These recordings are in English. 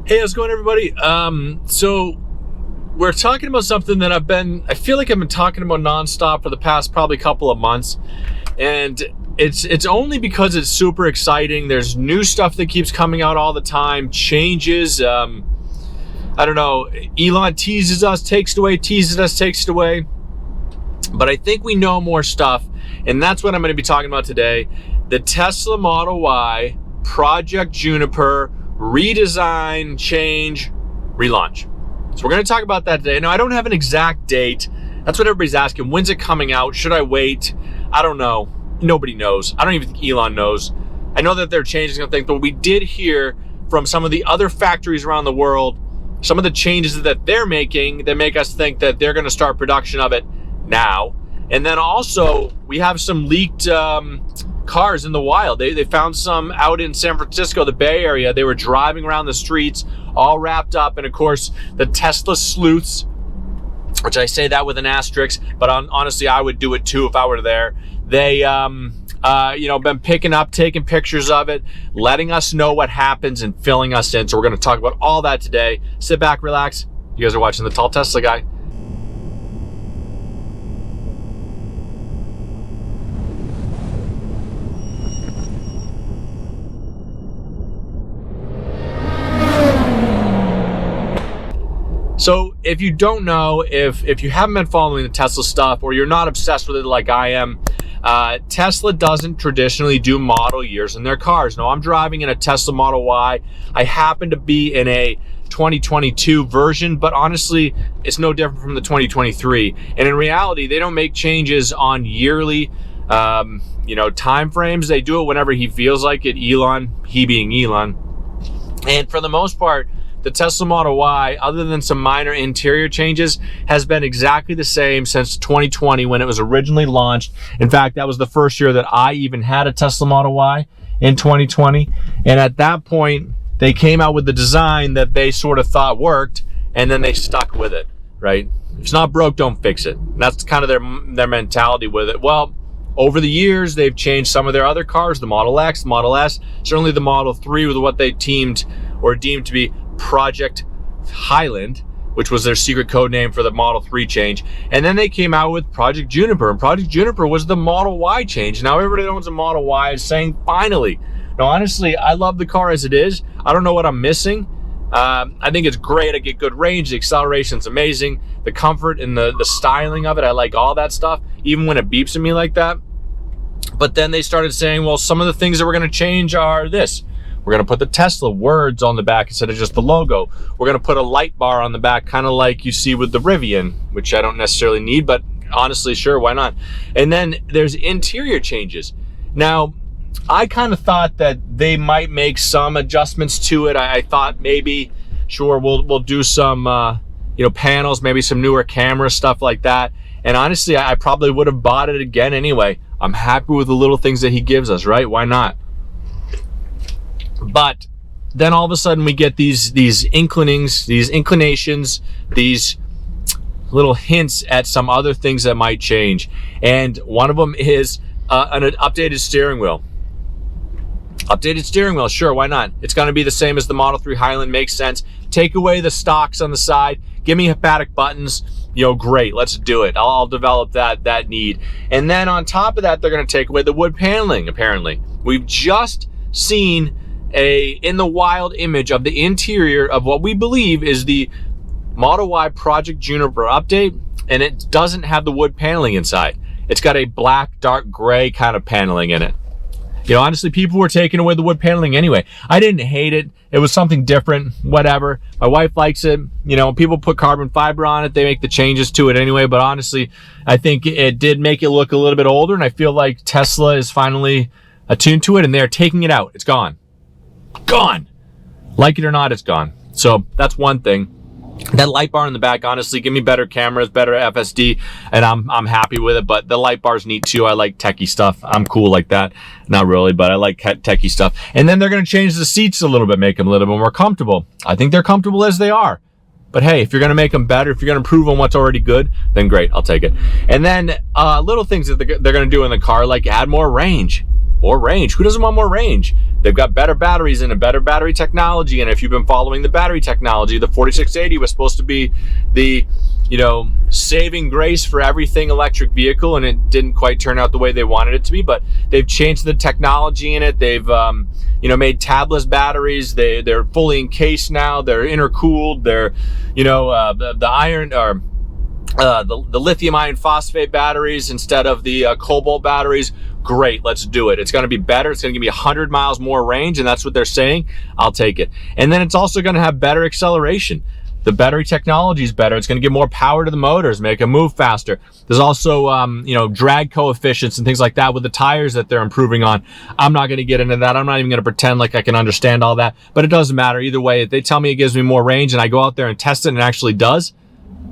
Hey, how's it going, everybody? So we're talking about something that I feel like I've been talking about nonstop for the past probably couple of months. And it's only because it's super exciting. There's new stuff that keeps coming out all the time, changes. I don't know, Elon teases us, takes it away, teases us, takes it away. But I think we know more stuff, and that's what I'm going to be talking about today. The Tesla Model Y, Project Juniper, redesign, change, relaunch. So we're going to talk about that today. Now, I don't have an exact date. That's what everybody's asking. When's it coming out? Should I wait? I don't know. Nobody knows. I don't even think Elon knows. I know that they're changing something, but we did hear from some of the other factories around the world some of the changes that they're making that make us think that they're going to start production of it now. And then also, we have some leaked cars in the wild. They found some out in San Francisco, the Bay Area. They were driving around the streets all wrapped up. And of course, the Tesla sleuths, which I say that with an asterisk, but honestly, I would do it too if I were there. They, been picking up, taking pictures of it, letting us know what happens and filling us in. So we're going to talk about all that today. Sit back, relax. You guys are watching The Tall Tesla Guy. So if you don't know, if you haven't been following the Tesla stuff or you're not obsessed with it like I am, Tesla doesn't traditionally do model years in their cars. Now, I'm driving in a Tesla Model Y. I happen to be in a 2022 version, but honestly, it's no different from the 2023. And in reality, they don't make changes on yearly time frames. They do it whenever he feels like it. Elon, he being Elon. And for the most part, the Tesla Model Y, other than some minor interior changes, has been exactly the same since 2020 when it was originally launched. In fact, that was the first year that I even had a Tesla Model Y, in 2020. And at that point, they came out with the design that they sort of thought worked, and then they stuck with it, right? If it's not broke, don't fix it. And that's kind of their mentality with it. Well, over the years, they've changed some of their other cars, the Model X, the Model S, certainly the Model 3 with what they deemed to be Project Highland, which was their secret code name for the Model 3 change. And then they came out with Project Juniper, and Project Juniper was the Model Y change. Now everybody that owns a Model Y is saying, finally. Now, honestly, I love the car as it is. I don't know what I'm missing. I think it's great. I get good range. The acceleration's amazing. The comfort and the styling of it, I like all that stuff, even when it beeps at me like that. But then they started saying, well, some of the things that we're going to change are this. We're going to put the Tesla words on the back instead of just the logo. We're going to put a light bar on the back, kind of like you see with the Rivian, which I don't necessarily need, but honestly, sure, why not? And then there's interior changes. Now, I kind of thought that they might make some adjustments to it. I thought maybe, sure, we'll do some, panels, maybe some newer camera, stuff like that. And honestly, I probably would have bought it again anyway. I'm happy with the little things that he gives us, right? Why not? But then all of a sudden we get these inclinations, these little hints at some other things that might change. And one of them is an updated steering wheel. Updated steering wheel, sure, why not? It's going to be the same as the Model 3 Highland, makes sense. Take away the stocks on the side, give me hepatic buttons, great, let's do it. I'll develop that need. And then on top of that, they're going to take away the wood paneling, apparently. We've just seen in the wild image of the interior of what we believe is the Model Y Project Juniper update, and it doesn't have the wood paneling inside. It's got a black, dark gray kind of paneling in it. Honestly, people were taking away the wood paneling anyway. I didn't hate it. It was something different, whatever. My wife likes it. People put carbon fiber on it. They make the changes to it anyway. But honestly, I think it did make it look a little bit older. And I feel like Tesla is finally attuned to it, and they're taking it out. It's gone. Gone. Like it or not, it's gone. So that's one thing. That light bar in the back, honestly, give me better cameras, better FSD, and I'm happy with it. But the light bar's neat too. I like techie stuff. I'm cool like that. Not really, but I like techie stuff. And then they're going to change the seats a little bit, make them a little bit more comfortable. I think they're comfortable as they are. But hey, if you're going to make them better, if you're going to improve on what's already good, then great, I'll take it. And then little things that they're going to do in the car, like add more range. More range. Who doesn't want more range? They've got better batteries and a better battery technology. And if you've been following the battery technology, the 4680 was supposed to be the, you know, saving grace for everything electric vehicle, and it didn't quite turn out the way they wanted it to be. But they've changed the technology in it. They've you know, made tabless batteries. They're fully encased now. They're intercooled. They're, you know, the iron or the lithium iron phosphate batteries instead of the cobalt batteries. Great, let's do it. It's going to be better. It's going to give me 100 miles more range, and that's what they're saying. I'll take it. And then it's also going to have better acceleration. The battery technology is better. It's going to give more power to the motors, make them move faster. There's also, you know, drag coefficients and things like that with the tires that they're improving on. I'm not going to get into that. I'm not even going to pretend like I can understand all that, but it doesn't matter. Either way, if they tell me it gives me more range and I go out there and test it and it actually does,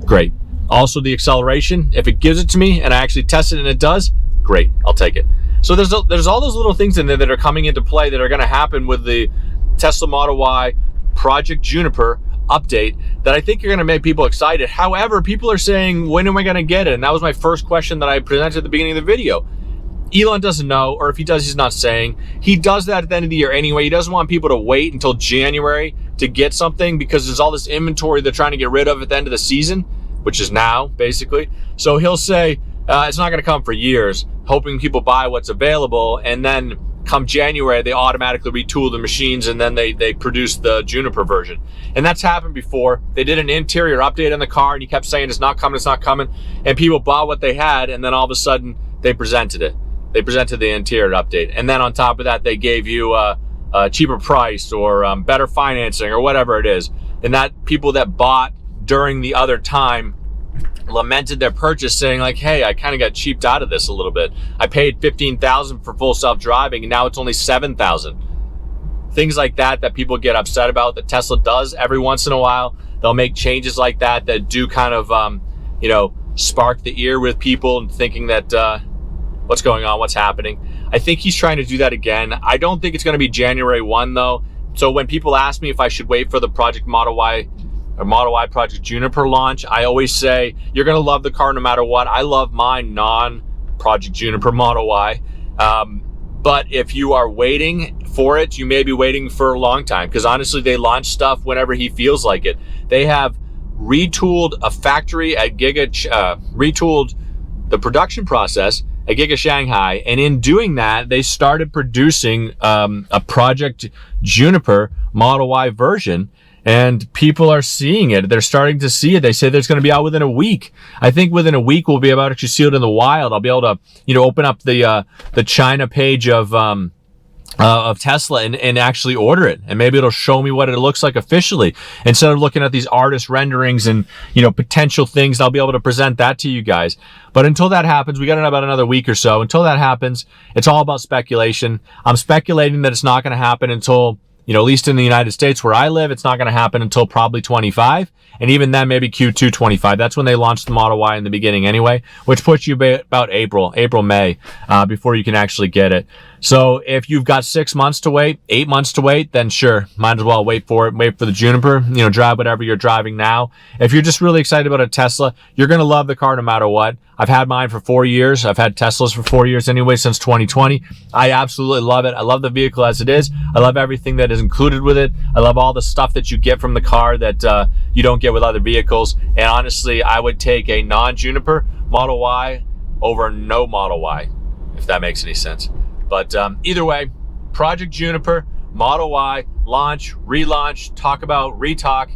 great. Also the acceleration, if it gives it to me and I actually test it and it does, great, I'll take it. So there's all those little things in there that are coming into play that are going to happen with the Tesla Model Y Project Juniper update that I think are going to make people excited. However, people are saying, when am I going to get it? And that was my first question that I presented at the beginning of the video. Elon doesn't know, or if he does, he's not saying. He does that at the end of the year anyway. He doesn't want people to wait until January to get something because there's all this inventory they're trying to get rid of at the end of the season, which is now, basically. So he'll say, it's not going to come for years, hoping people buy what's available, and then come January, they automatically retool the machines and then they produce the Juniper version. And that's happened before. They did an interior update on the car and he kept saying it's not coming, and people bought what they had, and then all of a sudden they presented it. They presented the interior update, and then on top of that they gave you a cheaper price or better financing or whatever it is. And that people that bought during the other time lamented their purchase, saying like, hey, I kind of got cheaped out of this a little bit. I paid $15,000 for full self-driving and now it's only $7,000. Things like that people get upset about, that Tesla does every once in a while. They'll make changes like that do kind of you know, spark the ear with people and thinking that what's going on, what's happening. I think he's trying to do that again. I don't think it's going to be January 1 though. So when people ask me if I should wait for the Project Model Y or Model Y Project Juniper launch, I always say, you're going to love the car no matter what. I love my non-Project Juniper Model Y. But if you are waiting for it, you may be waiting for a long time, because honestly, they launch stuff whenever he feels like it. They have retooled a factory at retooled the production process at Giga Shanghai. And in doing that, they started producing a Project Juniper Model Y version. And people are seeing it. They're starting to see it. They say there's going to be out within a week. I think within a week we'll be able to actually see it in the wild. I'll be able to, you know, open up the China page of Tesla and actually order it, and maybe it'll show me what it looks like officially instead of looking at these artist renderings and, you know, potential things. I'll be able to present that to you guys. But until that happens, we got about another week or so. Until that happens, it's all about speculation. I'm speculating that it's not going to happen until, you know, at least in the United States where I live, it's not going to happen until probably 25. And even then, maybe Q2 25. That's when they launched the Model Y in the beginning anyway, which puts you about April, May, before you can actually get it. So if you've got 6 months to wait, 8 months to wait, then sure, might as well wait for it. Wait for the Juniper, you know, drive whatever you're driving now. If you're just really excited about a Tesla, you're going to love the car no matter what. I've had mine for 4 years. I've had Teslas for 4 years anyway, since 2020. I absolutely love it. I love the vehicle as it is. I love everything that is included with it. I love all the stuff that you get from the car that you don't get with other vehicles. And honestly, I would take a non-Juniper Model Y over no Model Y, if that makes any sense. But either way, Project Juniper, Model Y, launch, relaunch, talk about, retalk.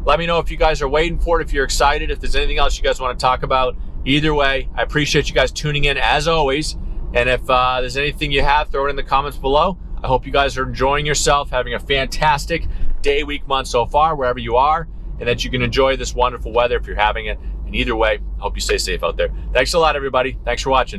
Let me know if you guys are waiting for it, if you're excited, if there's anything else you guys want to talk about. Either way, I appreciate you guys tuning in as always. And if there's anything you have, throw it in the comments below. I hope you guys are enjoying yourself, having a fantastic day, week, month so far, wherever you are, and that you can enjoy this wonderful weather if you're having it. And either way, I hope you stay safe out there. Thanks a lot, everybody. Thanks for watching.